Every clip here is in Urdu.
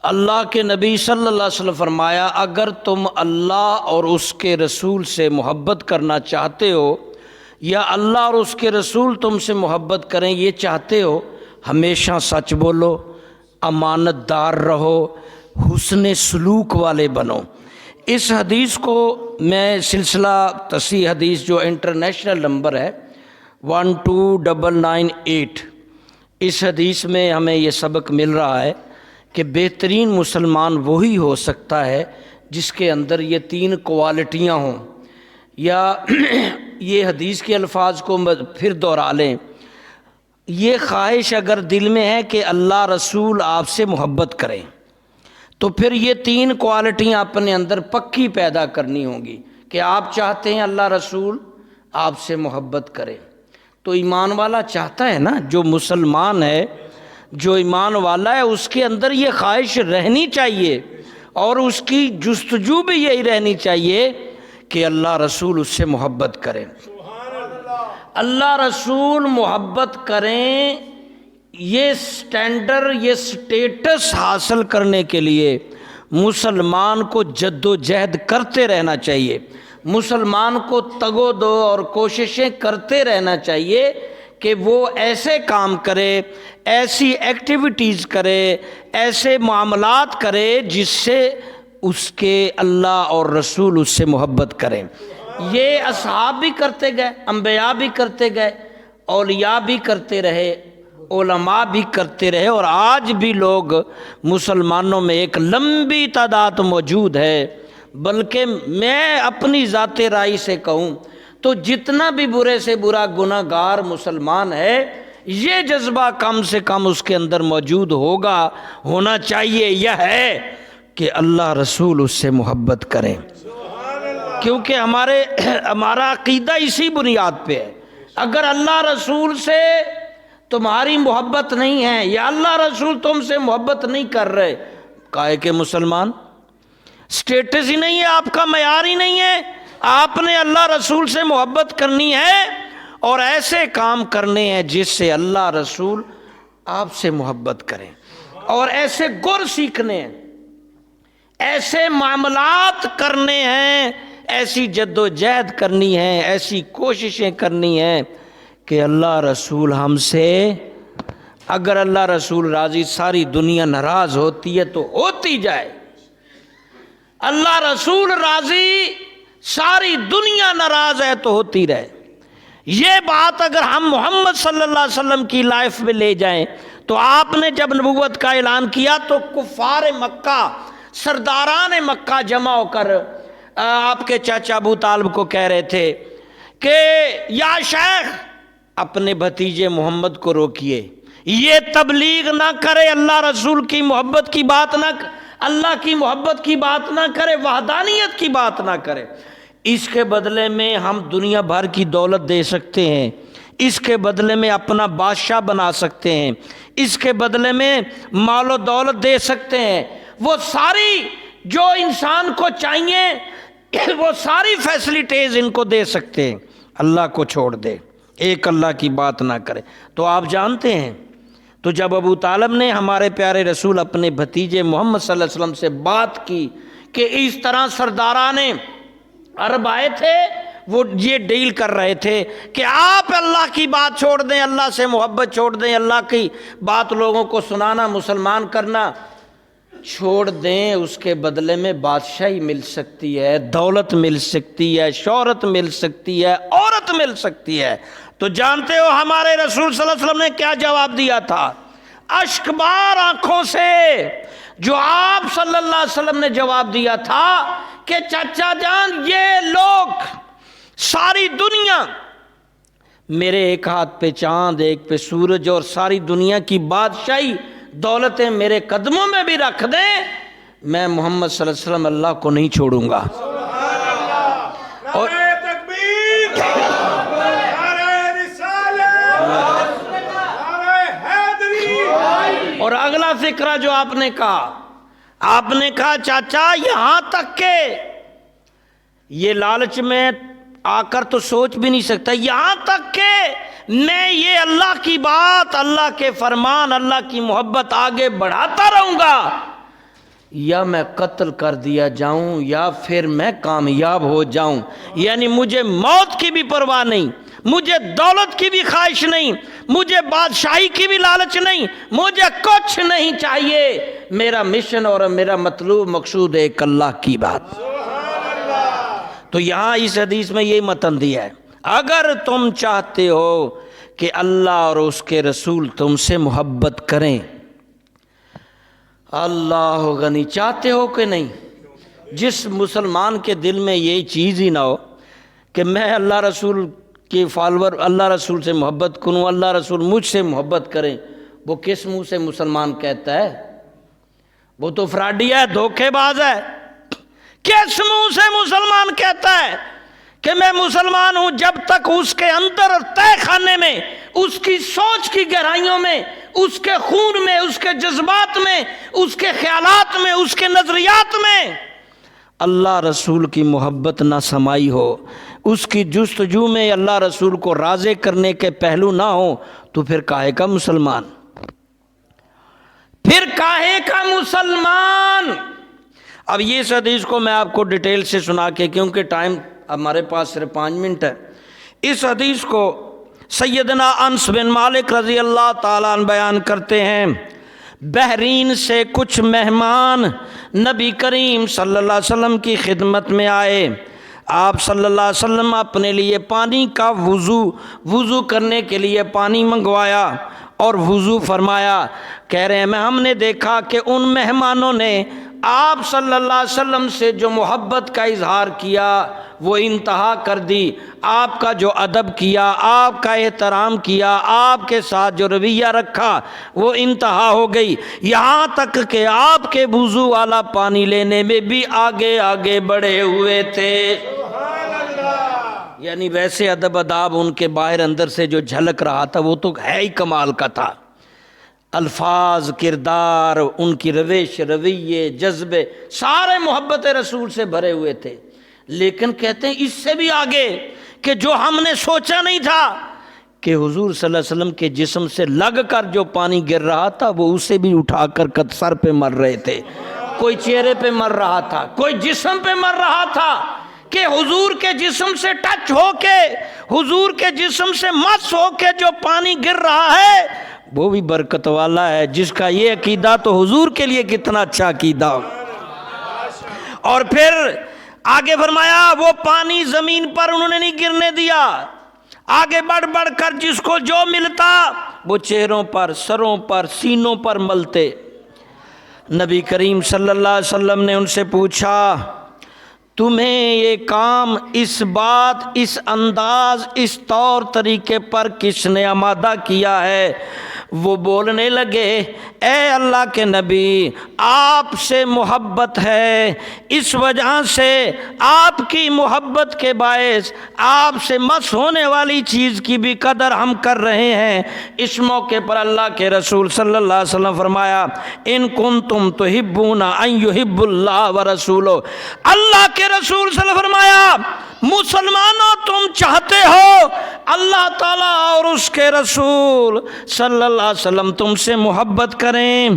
اللہ کے نبی صلی اللہ علیہ وسلم فرمایا، اگر تم اللہ اور اس کے رسول سے محبت کرنا چاہتے ہو یا اللہ اور اس کے رسول تم سے محبت کریں یہ چاہتے ہو، ہمیشہ سچ بولو، امانت دار رہو، حسن سلوک والے بنو۔ اس حدیث کو میں سلسلہ تصحیح حدیث جو انٹرنیشنل نمبر ہے 12998، اس حدیث میں ہمیں یہ سبق مل رہا ہے کہ بہترین مسلمان وہی ہو سکتا ہے جس کے اندر یہ تین کوالٹیاں ہوں، یا یہ حدیث کے الفاظ کو پھر دوہرا لیں، یہ خواہش اگر دل میں ہے کہ اللہ رسول آپ سے محبت کریں تو پھر یہ تین کوالٹیاں اپنے اندر پکی پیدا کرنی ہوں گی کہ آپ چاہتے ہیں اللہ رسول آپ سے محبت کرے۔ تو ایمان والا چاہتا ہے نا، جو مسلمان ہے، جو ایمان والا ہے، اس کے اندر یہ خواہش رہنی چاہیے اور اس کی جستجو بھی یہی رہنی چاہیے کہ اللہ رسول اس سے محبت کریں، اللہ رسول محبت کریں۔ یہ سٹینڈر، یہ سٹیٹس حاصل کرنے کے لیے مسلمان کو جد و جہد کرتے رہنا چاہیے، مسلمان کو تگ و دو اور کوششیں کرتے رہنا چاہیے کہ وہ ایسے کام کرے، ایسی ایکٹیویٹیز کرے، ایسے معاملات کرے جس سے اس کے اللہ اور رسول اس سے محبت کریں۔ یہ اصحاب بھی کرتے گئے، انبیاء بھی کرتے گئے، اولیاء بھی کرتے رہے، علماء بھی کرتے رہے، اور آج بھی لوگ مسلمانوں میں ایک لمبی تعداد موجود ہے۔ بلکہ میں اپنی ذات رائے سے کہوں تو جتنا بھی برے سے برا گناہ گار مسلمان ہے، یہ جذبہ کم سے کم اس کے اندر موجود ہونا چاہیے، یہ ہے کہ اللہ رسول اس سے محبت کریں، کیونکہ ہمارا عقیدہ اسی بنیاد پہ ہے۔ اگر اللہ رسول سے تمہاری محبت نہیں ہے یا اللہ رسول تم سے محبت نہیں کر رہے، کائے کہ مسلمان، سٹیٹس ہی نہیں ہے آپ کا، معیار ہی نہیں ہے، آپ نے اللہ رسول سے محبت کرنی ہے اور ایسے کام کرنے ہیں جس سے اللہ رسول آپ سے محبت کریں، اور ایسے گر سیکھنے ہیں، ایسے معاملات کرنے ہیں، ایسی جد و جہد کرنی ہے، ایسی کوششیں کرنی ہیں کہ اللہ رسول ہم سے، اگر اللہ رسول راضی ساری دنیا ناراض ہوتی ہے تو ہوتی جائے، اللہ رسول راضی ساری دنیا ناراض ہے تو ہوتی رہے۔ یہ بات اگر ہم محمد صلی اللہ علیہ وسلم کی لائف میں لے جائیں تو آپ نے جب نبوت کا اعلان کیا تو کفار مکہ، سرداران مکہ جمع ہو کر آپ کے چاچا ابو طالب کو کہہ رہے تھے کہ یا شیخ اپنے بھتیجے محمد کو روکیے، یہ تبلیغ نہ کرے، اللہ رسول کی محبت کی بات نہ، اللہ کی محبت کی بات نہ کرے، وحدانیت کی بات نہ کرے، اس کے بدلے میں ہم دنیا بھر کی دولت دے سکتے ہیں، اس کے بدلے میں اپنا بادشاہ بنا سکتے ہیں، اس کے بدلے میں مال و دولت دے سکتے ہیں، وہ ساری جو انسان کو چاہیے وہ ساری فیسلٹیز ان کو دے سکتے ہیں، اللہ کو چھوڑ دے، ایک اللہ کی بات نہ کرے۔ تو آپ جانتے ہیں، تو جب ابو طالب نے ہمارے پیارے رسول اپنے بھتیجے محمد صلی اللہ علیہ وسلم سے بات کی کہ اس طرح سرداران عرب آئے تھے، وہ یہ ڈیل کر رہے تھے کہ آپ اللہ کی بات چھوڑ دیں، اللہ سے محبت چھوڑ دیں، اللہ کی بات لوگوں کو سنانا، مسلمان کرنا چھوڑ دیں، اس کے بدلے میں بادشاہی مل سکتی ہے، دولت مل سکتی ہے، شہرت مل سکتی ہے، عورت مل سکتی ہے۔ تو جانتے ہو ہمارے رسول صلی اللہ علیہ وسلم نے کیا جواب دیا تھا؟ اشکبار آنکھوں سے جو آپ صلی اللہ علیہ وسلم نے جواب دیا تھا کہ چچا جان، یہ لوگ ساری دنیا، میرے ایک ہاتھ پہ چاند، ایک پہ سورج، اور ساری دنیا کی بادشاہی دولتیں میرے قدموں میں بھی رکھ دیں، میں محمد صلی اللہ علیہ وسلم اللہ کو نہیں چھوڑوں گا۔ اور اگلا فکرہ جو آپ نے کہا چاچا یہاں تک کہ یہ لالچ میں آ کر تو سوچ بھی نہیں سکتا، یہاں تک کہ میں یہ اللہ کی بات، اللہ کے فرمان، اللہ کی محبت آگے بڑھاتا رہوں گا یا میں قتل کر دیا جاؤں یا پھر میں کامیاب ہو جاؤں، یعنی مجھے موت کی بھی پرواہ نہیں، مجھے دولت کی بھی خواہش نہیں، مجھے بادشاہی کی بھی لالچ نہیں، مجھے کچھ نہیں چاہیے، میرا مشن اور میرا مطلوب مقصود ایک اللہ کی بات۔ تو یہاں اس حدیث میں یہ متن دیا ہے، اگر تم چاہتے ہو کہ اللہ اور اس کے رسول تم سے محبت کریں، اللہ غنی، چاہتے ہو کہ نہیں؟ جس مسلمان کے دل میں یہ چیز ہی نہ ہو کہ میں اللہ رسول کے فالور، اللہ رسول سے محبت کروں، اللہ رسول مجھ سے محبت کریں، وہ کس منہ سے مسلمان کہتا ہے؟ وہ تو فراڈی ہے، دھوکے باز ہے۔ کس منہ سے مسلمان کہتا ہے کہ میں مسلمان ہوں؟ جب تک اس کے اندر اور تہہ خانے میں، اس کی سوچ کی گہرائیوں میں، اس کے خون میں، اس کے جذبات میں، اس کے خیالات میں، اس کے نظریات میں اللہ رسول کی محبت نہ سمائی ہو، اس کی جستجو میں اللہ رسول کو راضی کرنے کے پہلو نہ ہو، تو پھر کاہے کا مسلمان؟ پھر کاہے کا مسلمان؟ اب یہ اس حدیث کو میں آپ کو ڈیٹیل سے سنا کے، کیونکہ ٹائم ہمارے پاس صرف 5 منٹ ہے، اس حدیث کو سیدنا انس بن مالک رضی اللہ تعالیٰ عنہ بیان کرتے ہیں، بحرین سے کچھ مہمان نبی کریم صلی اللہ علیہ وسلم کی خدمت میں آئے، آپ صلی اللہ علیہ وسلم اپنے لیے پانی کا وضو کرنے کے لیے پانی منگوایا اور وضو فرمایا۔ کہہ رہے ہیں ہم نے دیکھا کہ ان مہمانوں نے آپ صلی اللہ علیہ وسلم سے جو محبت کا اظہار کیا وہ انتہا کر دی، آپ کا جو ادب کیا، آپ کا احترام کیا، آپ کے ساتھ جو رویہ رکھا وہ انتہا ہو گئی، یہاں تک کہ آپ کے وضو والا پانی لینے میں بھی آگے آگے بڑھے ہوئے تھے۔ یعنی ویسے ادب اداب ان کے باہر اندر سے جو جھلک رہا تھا وہ تو ہے ہی کمال کا تھا، الفاظ، کردار، ان کی روش، رویے، جذبے سارے محبت رسول سے بھرے ہوئے تھے۔ لیکن کہتے ہیں اس سے بھی آگے کہ جو ہم نے سوچا نہیں تھا کہ حضور صلی اللہ علیہ وسلم کے جسم سے لگ کر جو پانی گر رہا تھا وہ اسے بھی اٹھا کر سر پہ مر رہے تھے، کوئی چہرے پہ مر رہا تھا، کوئی جسم پہ مر رہا تھا، کہ حضور کے جسم سے ٹچ ہو کے، حضور کے جسم سے مس ہو کے جو پانی گر رہا ہے وہ بھی برکت والا ہے۔ جس کا یہ عقیدہ تو حضور کے لیے کتنا اچھا عقیدہ ہو۔ اور پھر آگے فرمایا وہ پانی زمین پر انہوں نے نہیں گرنے دیا، آگے بڑھ بڑھ کر جس کو جو ملتا وہ چہروں پر، سروں پر، سینوں پر ملتے۔ نبی کریم صلی اللہ علیہ وسلم نے ان سے پوچھا تمہیں یہ کام، اس بات، اس انداز، اس طور طریقے پر کس نے آمادہ کیا ہے؟ وہ بولنے لگے اے اللہ کے نبی، آپ سے محبت ہے، اس وجہ سے آپ کی محبت کے باعث آپ سے مس ہونے والی چیز کی بھی قدر ہم کر رہے ہیں۔ اس موقع پر اللہ کے رسول صلی اللہ علیہ وسلم فرمایا ان کنتم تحبون ان یحب اللہ ورسولہ، اللہ کے رسول صلی اللہ علیہ وسلم فرمایا مسلمانوں تم چاہتے ہو اللہ تعالیٰ اور اس کے رسول صلی اللہ علیہ وسلم تم سے محبت کریں،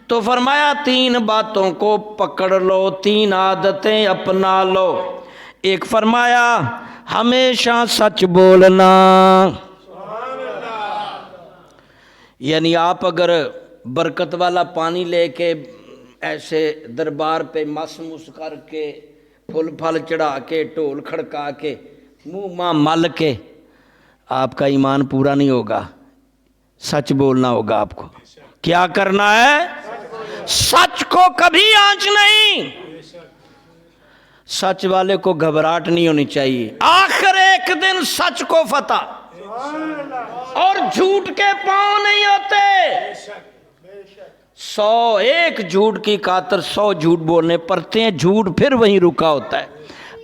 تو فرمایا 3 باتوں کو پکڑ لو، 3 عادتیں اپنا لو۔ ایک فرمایا ہمیشہ سچ بولنا، یعنی آپ اگر برکت والا پانی لے کے ایسے دربار پہ مس کر کے، پھول پھل چڑھا کے، ڈھول کھڑکا کے، منہ ماں مل کے، آپ کا ایمان پورا نہیں ہوگا۔ سچ بولنا ہوگا آپ کو۔ کیا کرنا ہے؟ سچ کو کبھی آنچ نہیں، سچ والے کو گھبراہٹ نہیں ہونی چاہیے۔ آخر ایک دن سچ کو فتح، اور جھوٹ کے پاؤں نہیں ہوتے۔ 101 جھوٹ کی خاطر 100 جھوٹ بولنے پڑتے ہیں، جھوٹ پھر وہیں رکا ہوتا ہے۔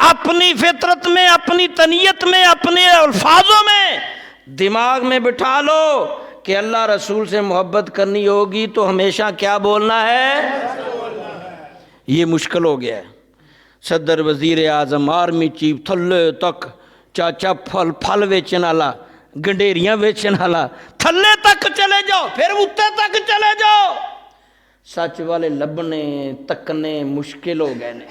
اپنی فطرت میں، اپنی طنیت میں، اپنے الفاظوں میں دماغ میں بٹھا لو کہ اللہ رسول سے محبت کرنی ہوگی تو ہمیشہ کیا بولنا ہے؟ یہ مشکل ہو گیا ہے۔ صدر، وزیر اعظم، آرمی چیف، تھلے تک چاچا پھل ویچن والا، گنڈیریاں ویچن والا، تھلے تک چلے جاؤ، پھر اوتے تک چلے جاؤ، سچ والے لبنے تکنے مشکل ہو گئے نے،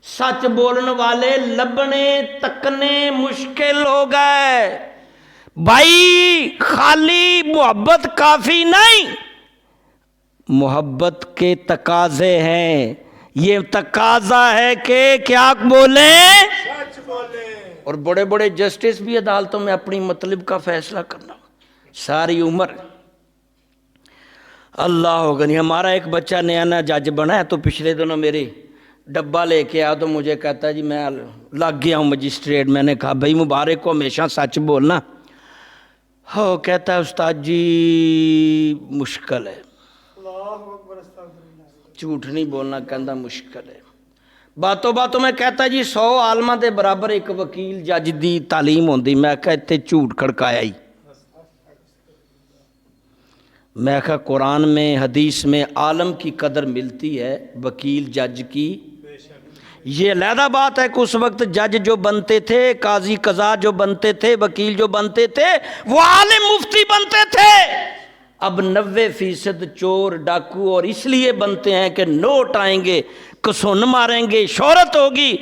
سچ بولن والے لبنے تکنے مشکل ہو گئے۔ بھائی خالی محبت کافی نہیں، محبت کے تقاضے ہیں، یہ تقاضا ہے کہ کیا بولیں، سچ بولیں۔ اور بڑے بڑے جسٹس بھی عدالتوں میں اپنی مطلب کا فیصلہ کرنا ساری عمر۔ اللہ ہوگا نہیں، ہمارا ایک بچہ نیا نیا جج بنا ہے، تو پچھلے دنوں میری ڈبہ لے کے آیا تو مجھے کہتا ہے جی میں لگ گیا ہوں مجسٹریٹ۔ میں نے کہا بھائی مبارک کو، ہمیشہ سچ بولنا۔ ہو کہتا ہے استاد جی مشکل ہے، جھوٹ نہیں بولنا کہندا مشکل ہے۔ باتوں باتوں میں کہتا جی 100 عالماں دے برابر ایک وکیل جج دی تعلیم ہوندی، میں کہا اتنے جھوٹ کھڑکایا ہی۔ میں کہا قرآن میں حدیث میں عالم کی قدر ملتی ہے، وکیل جج کی یہ علیحدہ بات ہے کہ اس وقت جج جو بنتے تھے، قاضی قضا جو بنتے تھے، وکیل جو بنتے تھے، وہ عالم مفتی بنتے تھے۔ اب 90% چور ڈاکو اور اس لیے بنتے ہیں کہ نوٹ آئیں گے، کسون ماریں گے، شہرت ہوگی۔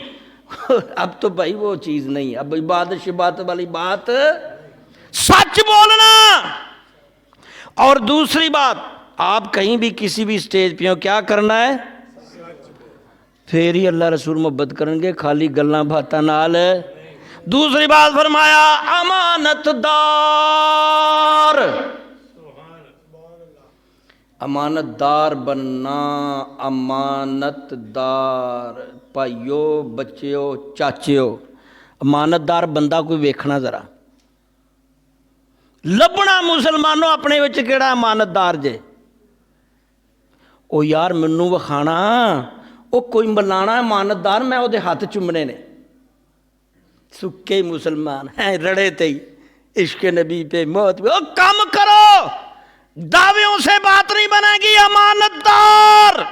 اب تو بھائی وہ چیز نہیں، اب عبادت شبادت والی بات، سچ بولنا۔ اور دوسری بات، آپ کہیں بھی کسی بھی سٹیج پہ ہو، کیا کرنا ہے؟ پھر ہی اللہ رسول محبت کریں گے، خالی گلاں باتاں نال۔ دوسری بات فرمایا امانت دار، امانت دار بننا، امانت دار بھائیو بچیو چاچیو، امانت دار بندہ کوئی ویکھنا ذرا، لبنا مسلمانوں اپنے وچ کیڑا امانت دار جے؟ او یار منوں وکھانا، او کوئی ملانا امانت دار، میں او دے ہاتھ چومنے نے، سکے مسلمان ہیں رڑے تے ہی عشق نبی پہ موت پہ۔ او کام کرو، دعویوں سے بات نہیں بنے گی، امانت دار۔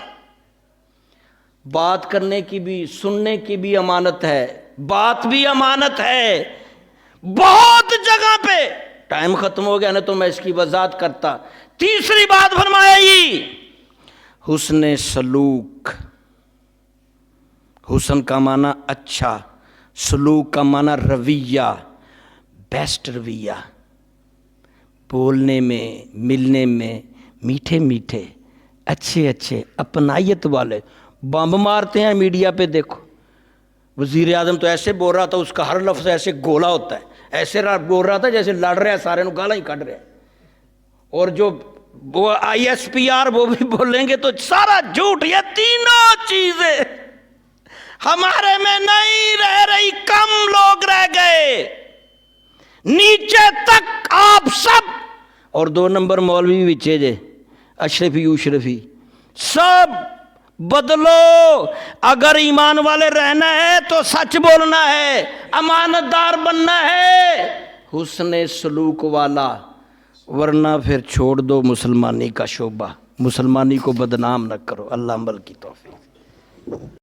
بات کرنے کی بھی سننے کی بھی امانت ہے، بات بھی امانت ہے بہت جگہ پہ۔ ٹائم ختم ہو گیا نا تو میں اس کی وضاحت کرتا۔ تیسری بات فرمایا یہ حسن سلوک، حسن کا معنی اچھا، سلوک کا معنی رویہ، بیسٹ رویہ، بولنے میں ملنے میں میٹھے میٹھے اچھے اچھے اپنائیت والے۔ بم مارتے ہیں میڈیا پہ، دیکھو وزیر اعظم تو ایسے بول رہا تھا، اس کا ہر لفظ ایسے گولا ہوتا ہے، ایسے بول رہا تھا جیسے لڑ رہا ہے، سارے نو گالاں ہی کھڑ رہے ہیں۔ اور جو وہ ISPR وہ بھی بولیں گے تو سارا جھوٹ۔ یہ تینوں چیزیں ہمارے میں نہیں رہ رہی، کم لوگ رہ گئے، نیچے تک آپ سب۔ اور 2 نمبر مولوی بھی بچے جے، اشرفی یوشرفی، سب بدلو۔ اگر ایمان والے رہنا ہے تو سچ بولنا ہے، امانت دار بننا ہے، حسن سلوک والا، ورنہ پھر چھوڑ دو مسلمانی کا شعبہ، مسلمانی کو بدنام نہ کرو۔ اللہ عمل کی توفیق۔